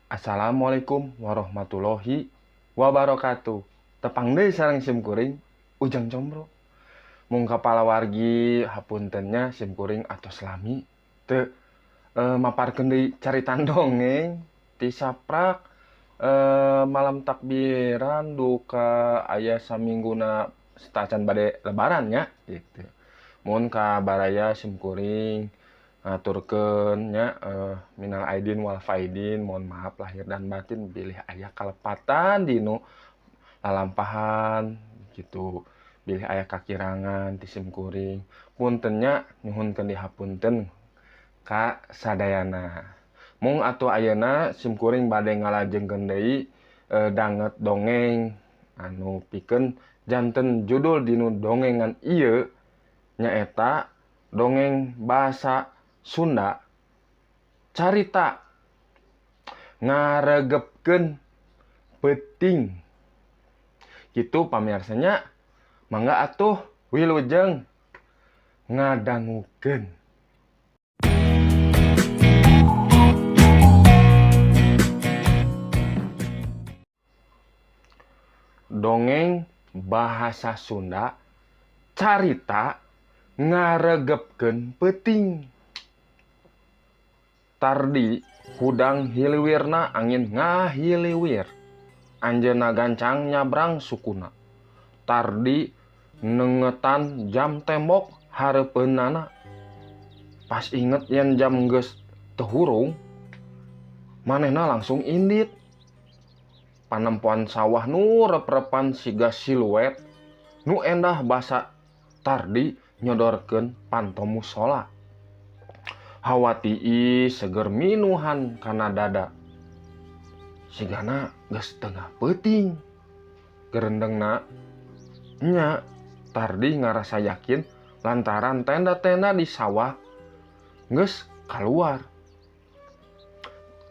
Assalamualaikum warahmatullahi wabarakatuh. Tepang deui sareng simkuring Ujang Combro. Mung kapala wargi hapuntennya simkuring atos lami teu maparkeun deui caritan dongeng ti saprak malam takbiran duka aya samingguna setacan bade lebaran nya gitu. Mun kabaraya simkuring ngaturkeun nya minal aidin wal faidin, mohon maaf lahir dan batin bilih aya kalepatan dinu lalampahan gitu, bilih aya kakirangan ti simkuring. Punten nya nyuhunkeun dihapunten ka sadayana. Mung atuh ayeuna simkuring bade ngalajengkeun deui danget dongeng anu pikeun janten judul dinu dongengan ieu nyaeta dongeng bahasa Sunda carita ngaregepkeun peuting. Kitu pamiarsanya, mangga atuh wilujeng ngadangukeun. Dongeng bahasa Sunda carita ngaregepkeun peuting. Tardi hudang hiliwirna angin ngahiliwir. Anjeunna gancang nyabrang sukuna. Tardi nengetan jam tembok hareupeunana. Pas inget yen jam geus teu hurung, manehna langsung indit. Panempoan sawah nu rep-repan siga siluet nu endah basa Tardi nyodorkeun panto musola. Hawa tiis seger minuhan kana dada. Sigana geus tengah peuting. Gerendengna nya Tardi ngarasa yakin lantaran tenda-tenda di sawah geus kaluar.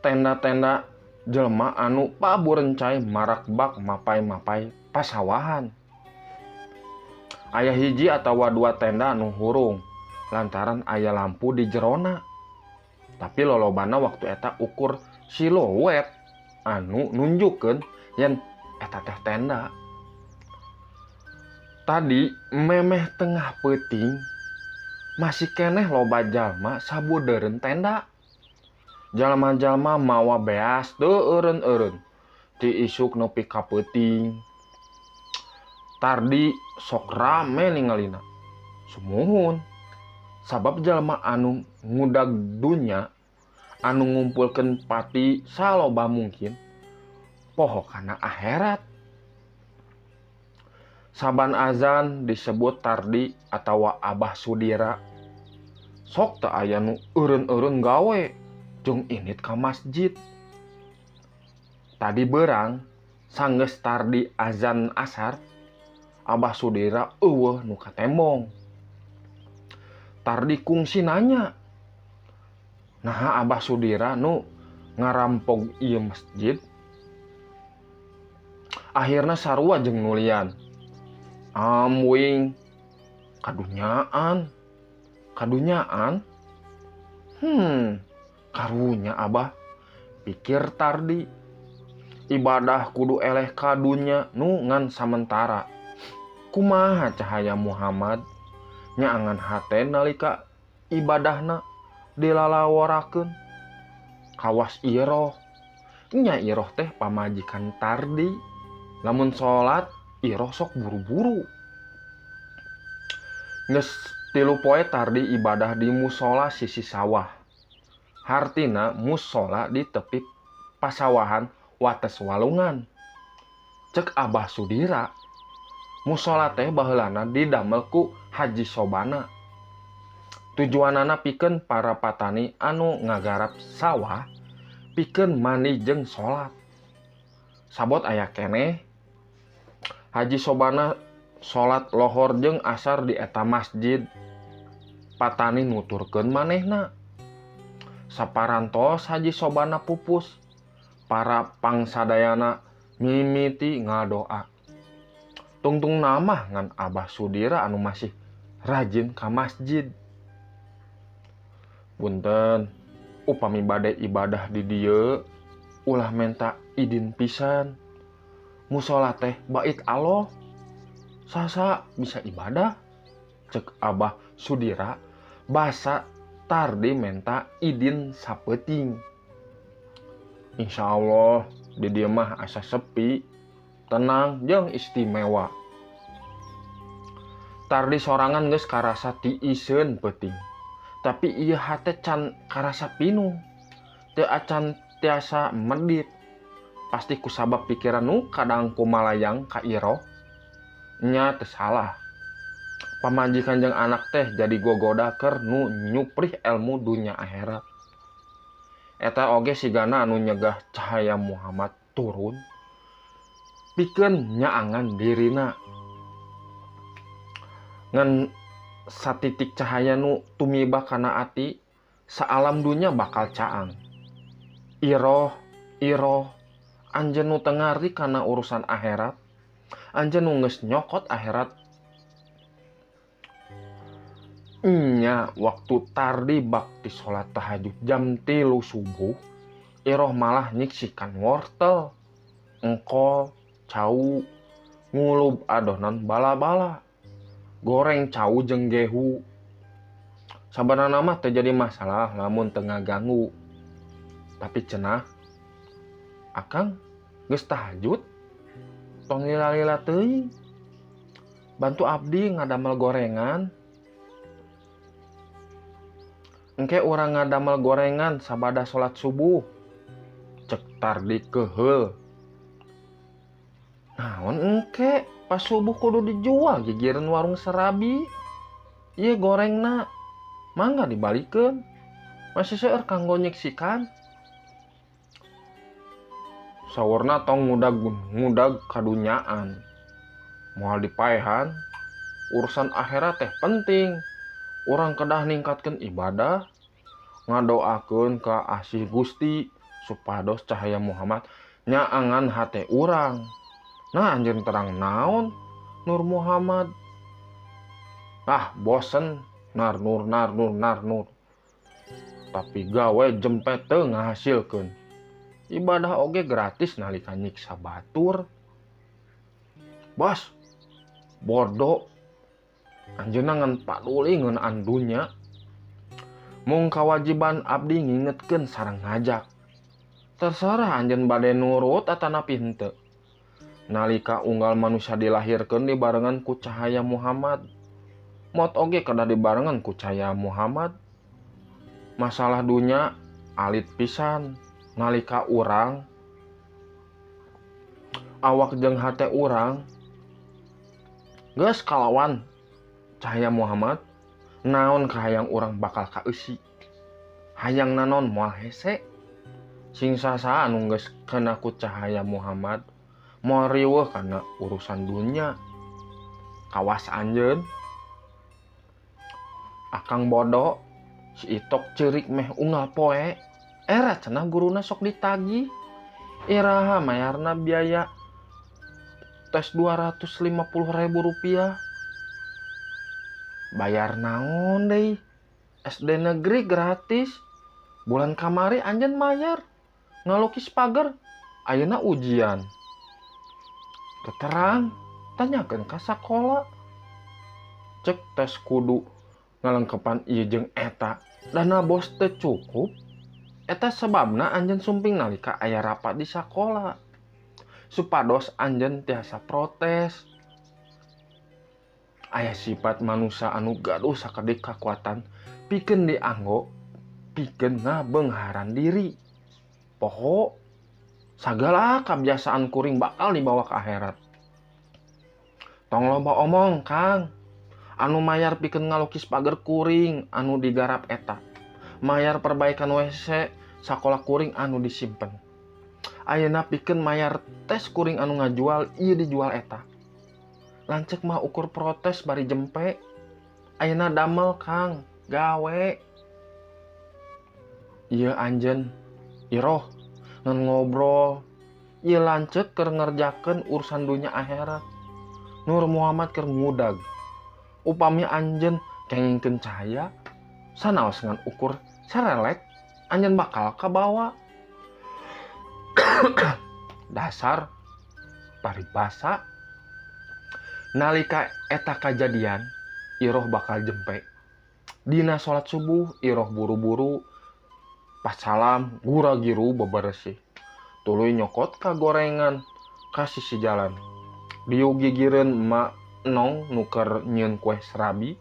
Tenda-tenda jelema anu paburencai marakbak mapai-mapai pasawahan. Aya hiji atawa dua tenda anu hurung lantaran aya lampu di jerona. Tapi lolobana waktu eta ukur siluet anu nunjukkeun yen eta teh tenda. Tadi memeh tengah peuting masih keneh loba jalma sabudeureun tenda. Jalma-jalma mawa beas teu eureun-eureun ti isuk nepi ka peuting. Tardi sok rame ningalina. Sumuhun. Sabab jalma anu ngudag dunya, anu ngumpulkeun pati saloba mungkin, poho kana akhirat. Saban azan disebut Tardi atawa Abah Sudira. Sok teu aya nu eureun-eureun gawe jeung indit ka masjid. Tadi beurang sanggeus Tardi azan asar, Abah Sudira eueuh nu katembong. Tardi kungsi nanya, naha Abah Sudira nu ngarampog ieu masjid? Akhirna sarua jeung nulian, amwing kadunyaan. Kadunyaan? Karunya Abah, pikir Tardi. Ibadah kudu eleh kadunya nu ngan samentara. Kumaha cahaya Muhammad nyaangan hate nalika ibadahna dilalaworakeun. Kawas iroh. Nya iroh teh pamajikan Tardi. Lamun salat iroh sok buru-buru. Geus 3 poe Tardi ibadah di musola sisi sawah. Hartina musola di tepi pasawahan wates walungan. Cek Abah Sudira, musola teh baheulana didamel ku Haji Sobana. Tujuanana pikeun para patani anu ngagarap sawah pikeun mandi jeung salat. Sabot aya keneh Haji Sobana salat lohor jeung asar di eta masjid. Patani nuturkeun manehna. Saparantos Haji Sobana pupus, para pangsadayana mimiti ngadoa. Tungtung namah ngan Abah Sudira anu masih rajin ka masjid. Punten, upami bade ibadah di dieu ulah menta idin pisan. Musola teh bait Allah. Sasa bisa ibadah. Cek Abah Sudira basa tardi menta idin sapeting. Insya Allah di dieu mah asa sepi, tenang jeung istimewa. Tardi sorangan geus karasa tiiseun peuting. Tapi ieu hate can karasa pinuh. Teu acan tiasa medit. Pasti kusabab pikiran nu kadang kumalayang ka Iroh. Nya teu salah. Pamajikan jeung anak teh jadi gogoda keur nu nyuprih ilmu dunya akhirat. Eta oge sigana anu nyegah cahaya Muhammad turun. Pikeun nyaangan dirina. Ngan satitik cahaya nu tumiba kana ati, saalam dunya bakal caang. Iroh, anjeun nu teu ngarti kana urusan akhirat, anjeun nu geus nyokot akhirat. Nya waktu tardi bakti sholat tahajud jam 3 subuh, Iroh malah nyiksikan wortel, engkol, cau, ngulub adonan bala-bala, goreng cau jeung gehu. Sabanana mah teu jadi masalah lamun teu ngaganggu. Tapi cenah, Akang geus tahajud, tong lila-lila teuing. Bantu abdi ngadamel gorengan. Engke urang ngadamel gorengan sabada sholat subuh. Cek tardi keheul. Naon engke pas subuh kudu dijual gigireun warung serabi. Ieu gorengna mangga dibalikeun. Masih seueur kanggo nyiksikan. Saurna tong ngudag kadunyaan. Moal dipaehan, urusan akhirat teh penting. Urang kedah ningkatkeun ibadah, ngadoakeun ka asih Gusti supados cahaya Muhammad nyaangan hate urang. Nah anjeun terang naon Nur Muhammad. Bosen nar nur. Tapi gawe jempet teu ngahasilkeun. Ibadah oge gratis nalika nyiksa batur. Bos, bodoh. Anjeunna ngan paduli ngeunaan dunya. Mung kawajiban abdi ngingetkeun sareng ngajak. Terserah anjeun bade nurut atanapi henteu. Nalika unggal manusia dilahirkeun dibarengan ku cahaya Muhammad. Maut oge kedah dibarengan ku cahaya Muhammad. Masalah dunya alit pisan. Nalika urang awak jeung hate urang geus kalawan cahaya Muhammad, naon kahayang urang bakal kaeusi. Hayang nanon moal hese. Sing sasa anu geus kena ku cahaya Muhammad moal riweuh kana urusan dunya. Kawas anjeun. Akang bodoh, si Itok ceurik meh unggal poe. Era cenah guruna sok ditagih. Iraha mayarna biaya tes 250.000 rupiah. Bayar naon deui? SD negeri gratis. Bulan kamari anjeun mayar. Ngalukis pagar, ayeuna ujian. Terang, tanyakeun ka sakola. Cek tes kudu ngalengkepan ieu jeung eta. Dana bos teu cukup. Eta sebabna anjeun sumping nalika aya rapat di sakola. Supados anjeun tiasa protes. Aya sifat manusia anu gaduh sakedik kakuatan pikeun dianggo pikeun ngabeungharan diri. Poho sagala kebiasaan kuring bakal dibawa ke akhirat. Tong loba omong Kang. Anu mayar pikeun ngalukis pagar kuring anu digarap eta. Mayar perbaikan WC sakola kuring anu disimpen. Ayeuna pikeun mayar tes kuring anu ngajual ieu dijual eta. Lancek mah ukur protes bari jempe. Ayeuna damel Kang, gawe. Ieu anjeun Iroh ngan ngobrol. Ieu lancek keur ngerjakeun urusan dunya akhirat. Nur Muhammad keur ngudag. Upami anjeun kengingkeun cahaya, sanaos ngan ukur sarelek, anjeun bakal kabawa. Dasar paribasa. Nalika eta kajadian Iroh bakal jempe. Dina sholat subuh Iroh buru-buru pas salam gura giru bebersih. Tuluy nyokot ka gorengan ka sisi jalan. Diu gigireun emak nong nuker nyieun kue serabi.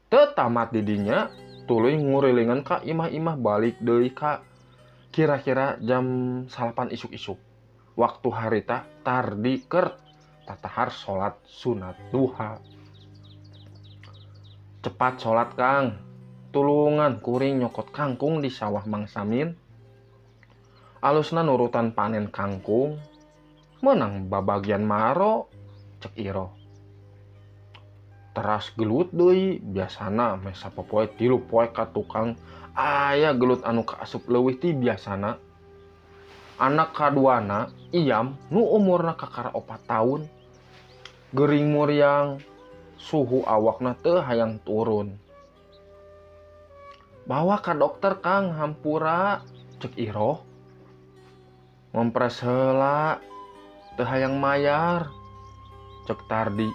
Teu tamat didinya tuluy ngurilingan ka imah-imah balik deui ka kira-kira jam 8 isuk-isuk. Waktu harita tardi keur tatahar sholat sunat duha. Cepat sholat Kang. Tulungan kuring nyokot kangkung di sawah Mang Samin. Alusna nurutan panen kangkung. Menang babagian maro cek Iroh. Teras gelut deui biasana meh sapopoe 3 poe ka tukang aya gelut anu kaasup leuwih ti biasana. Anak kaduana Iam nu umurna kakara 4 tahun. Gering muriang, suhu awakna teu hayang turun. Bawa ka dokter Kang hampura cek Iroh. Ngompres heula teu hayang mayar cek Tardi.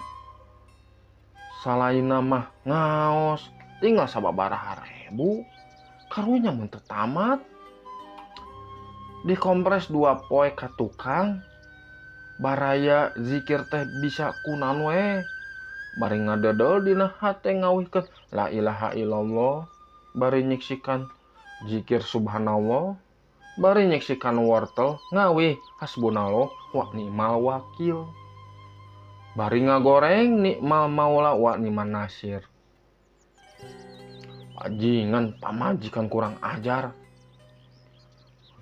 Salaina mah ngaos tinggal sababaraha ribu karunya mun teu tamat. Dikompres 2 poe ka tukang. Baraya zikir teh bisa kunaon we. Bari ngadedel dina hate ngawihkeun la ilaha illallah. Bari nyiksikan zikir subhanallah. Bari nyiksikan wortel ngawih hasbunallah wa ni'mal wakil. Bari ngagoreng nikmal maula wa ni'man nasir. Bajingan pamajikan kurang ajar.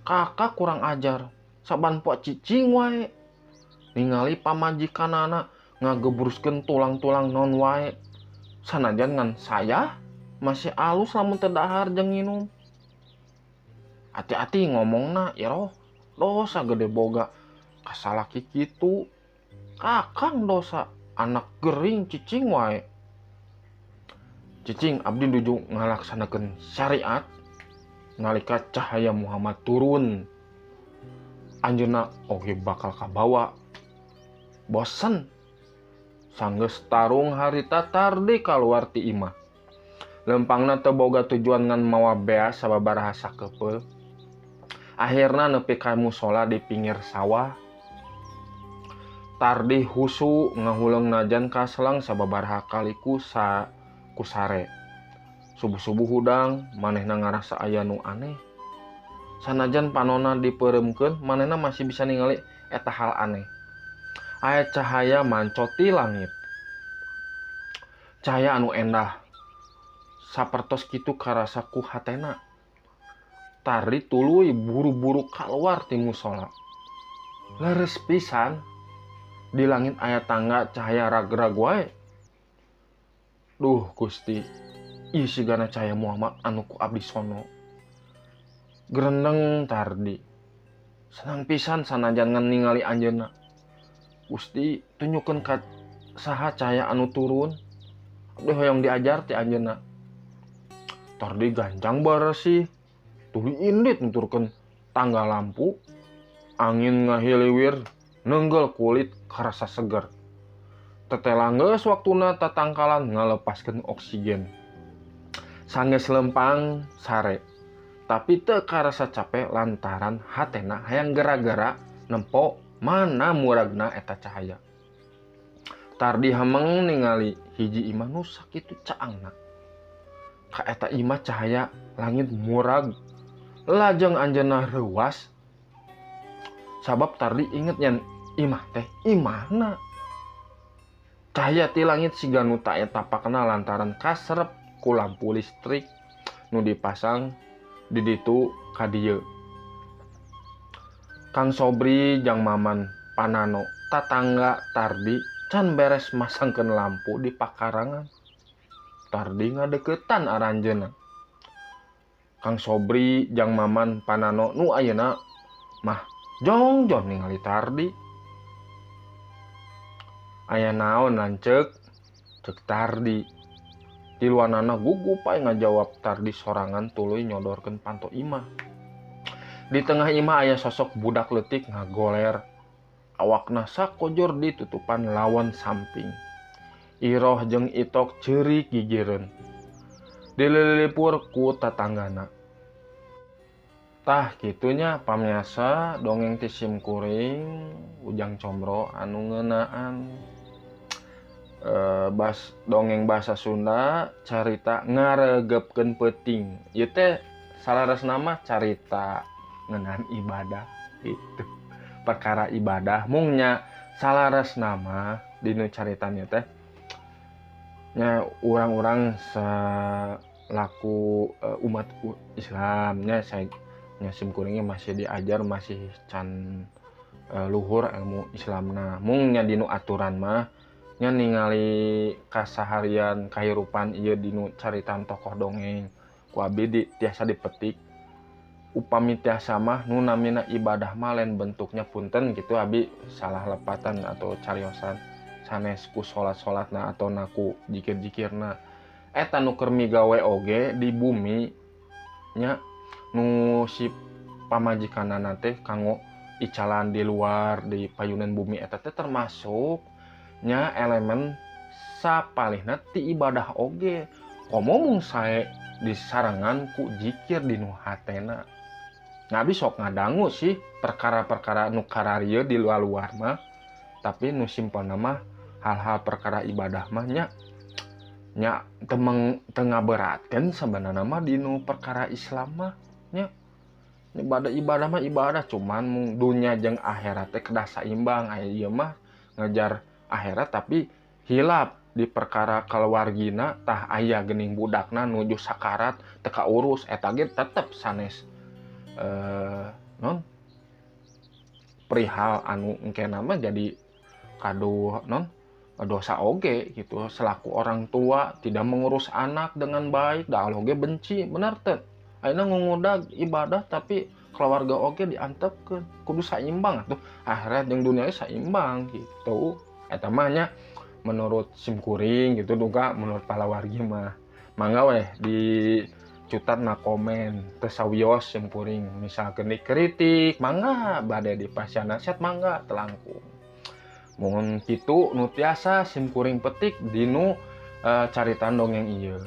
Kakak kurang ajar. Saban poe cicing wae. Ningali pamajikanana ngagebruskeun tulang-tulang non wae. Sanajan ngan saya masih alus lamun teu dahar jeung nginum. Hati-hati ngomongna Iroh. Dosa gede boga kasalaki kitu. Kakang dosa anak gering cicing wae. Cicing abdi nuju ngalaksanakeun syariat nalika cahaya Muhammad turun. Anjeunna oge bakal kabawa. Bosen sanggeus tarung harita tardi kaluar ti imah. Lempangna teu boga tujuan ngan mawa beas sababaraha sakepeul. Akhirna nepi ka musola di pinggir sawah. Tardi husu ngahuleung najan ka selang sababaraha kali kusare. Subuh-subuh hudang manehna ngarasa aya nu aneh. Sanajan panonna dipeureumkeun manehna masih bisa ningali eta hal aneh. Aya cahaya mancot ti langit. Cahaya anu endah. Sapertos kitu karasa ku hatena. Tardi tuluy buru-buru kaluar ti musola. Leres pisan. Di langit aya tangga cahaya ragrag wae. Duh Gusti, ieu sigana cahaya Muhammad anu ku abdi sono. Grendeng Tardi. Senang pisan sanajan ngan ningali anjeunna. Gusti, tunjukkeun ka saha cahaya anu turun. Abdi hoyong diajar ti anjeunna. Tardi ganjang bersih. Tuluy indit nuturkeun tangga lampu. Angin ngahiliwir. Nenggel kulit karasa seger. Tetelang geus waktuna tatangkalan ngalepaskeun oksigen. Sanggeus lempang sare. Tapi teu karasa capek lantaran hatena hayang gara-gara nempo mana muragna eta cahaya. Tardi hameng ningali hiji imah nu sakitu caangna. Ka eta imah cahaya langit murag. Lajeng anjeunna reuwas. Sabab Tardi inget yen imah teh imahna. Cahaya ti langit siga nu ta eta tapakna lantaran kaserep ku lampu listrik nu dipasang di ditu ka dieu. Kang Sobri jang Maman Panano tatangga Tardi can beres masangkeun lampu di pakarangan. Tardi ngadeukeutan aranjeunna. Kang Sobri jang Maman Panano nu ayeuna mah jongjon ningali Tardi. Aya naon lanceuk? Cek Tardi. Di luanana gugup pae ngajawab Tardi sorangan tuluy nyodorkeun panto imah. Di tengah imah aya sosok budak leutik ngagoler. Awakna sakojor ditutupan lawan samping. Iroh jeung Itok ceurik gigireun. Dililipur ku tatanggana. Tah kitunya pamiasa dongeng ti Simkuring Ujang Combro anu ngeunaan dongeng bahasa Sunda carita ngaregepkeun peuting. Ieu teh salaresna mah carita ngeunaan ibadah gitu. Perkara ibadah mungnya salaresna mah dinu caritanya teh nya urang-urang selaku umat Islamnya saya Simkuringnya masih diajar masih can luhur ilmu Islamna mungnya dinu aturan mah nya ningali kasaharian kahirupan ieu dinu caritan tokoh dongeng ku abdi tiasa dipetik upami tiasa mah nu namina ibadah mah lain bentuknya punten gitu abi salah lepatan atau cariosan sanes ku salat-salatna atau naku jikir-jikirna eta nu keur migawe oge di bumi nya nu si pamajikanana teh kanggo icalan di luar di payunan bumi eta teh termasuk nya elemen sapalihna ti ibadah oge komo mung sae disarengan ku jikir dinu hatena ngabi sok ngadangu sih perkara-perkara nu kararieu di luar-luar mah tapi nu simpelna mah hal-hal perkara ibadah mah nya teu ngaberatkeun sebenarnya mah dinu perkara Islam mah nya ibadah mah ibadah cuman mung dunya jeung akhirat teh kedah saimbang aya ieu mah ngejar akhirat tapi hilap di perkara keluargina tah aya geuning budakna nuju sakarat teu kaurus eta ge tetep sanes non perihal anu engkena mah jadi kaduh non dosa oge gitu selaku orang tua tidak mengurus anak dengan baik da Allah oge benci bener teh ayeuna ngungudag ibadah tapi keluarga oge diantepkeun kudu saimbang atuh akhirat jeung dunia saimbang gitu eta mah nya menurut Simkuring gitu duga menurut palawargi mah mangga weh di cutat na komen tesawios Simkuring misalkan dikritik mangga bade dipasihan nasihat mangga telangkung mun kitu nu tiasa Simkuring petik dinu caritan dongeng ieu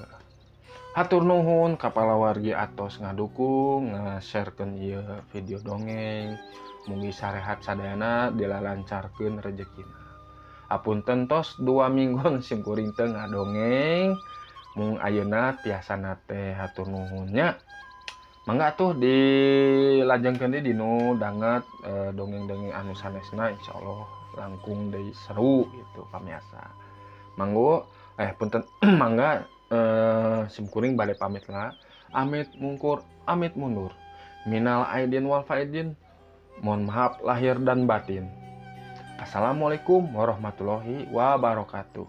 hatur nuhun ka palawargi atos ngadukung nge-sharekeun ieu video dongeng mugi sarehat sadayana dilalancarkeun rezekina apunten tos 2 minggu Simkuring teu ngadongeng mung ayeuna tiasana teh hatur nuhunnya mangga tuh dilajengkeun deui dinu danget dongeng-dongeng anu sanesna insyaallah langkung deui seru gitu pamiasa manggo punten mangga Simkuring bade pamit lah amit mungkur amit mundur minal aidin wal faidin mohon maaf lahir dan batin. Assalamualaikum warahmatullahi wabarakatuh.